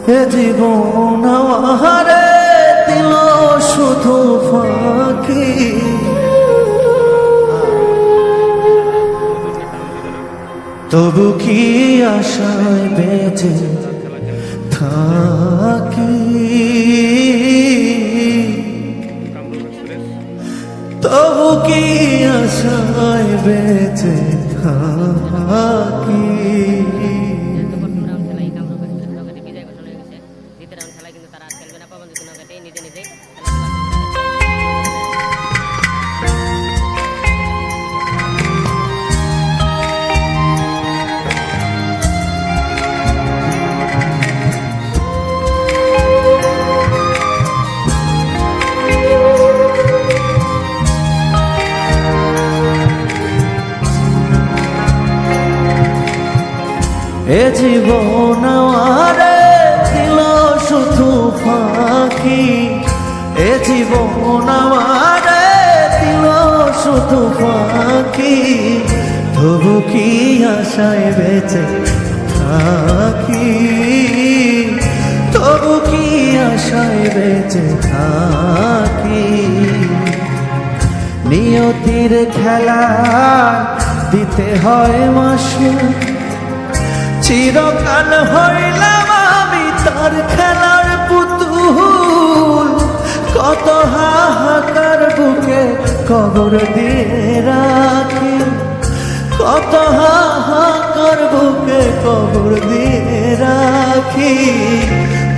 এ জীবন আমারে দিল শুধু ফাঁকি, তবু কি আশায় বেঁচে থাকি, তবু কি আশায় বেঁচে থাকি। এ জীবন আমারে দিল শুধু ফাঁকি, এ জীবন আমারে দিল শুধু ফাঁকি, তবু কি আশায় বেঁচে থাকি, তবু কি আশায় বেঁচে থাকি। নিয়তির খেলা দিতে হয় মাসুর, চিরকাল হইলাম আমি তার খেলার পুতুল, কত হাহাকার বুকে কবর দিয়ে রাখি, কত হাহাকার বুকে কবর দিয়ে রাখি,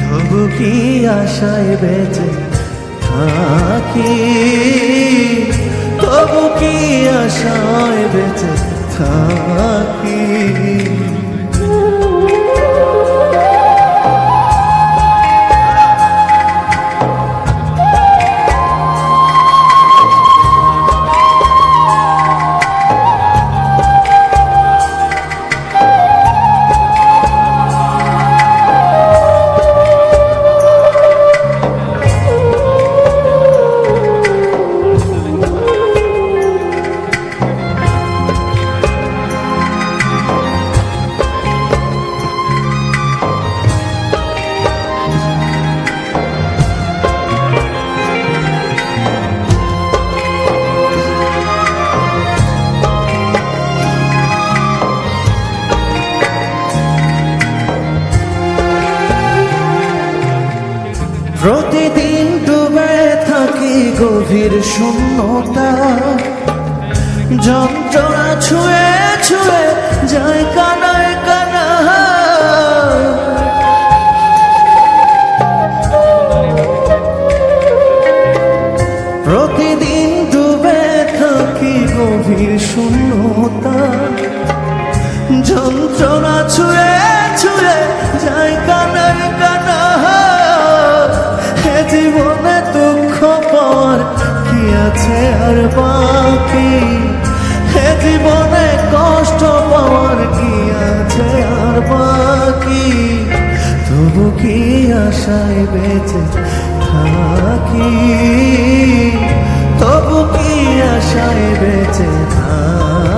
তবু কি আশায় বেঁচে থাকি, তবু কি আশায় বেঁচে থাকি। প্রতিদিন ডুবে থাকি গভীর শূন্যতা, যন্ত্রণা ছুঁয়ে ছুঁয়ে যায় কানায় কানা, প্রতিদিন ডুবে থাকি গভীর শূন্যতা, যন্ত্রণা ছুঁয়ে ছুঁয়ে যায় কানায় কানা। জীবনে দুঃখ পাওয়ার কি আছে আর বাকি, হে জীবনে কষ্ট পাওয়ার কি আছে আর বাকি, তবু কি আশায় বেঁচে থাকি, তবু কি আশায় বেঁচে থাকি।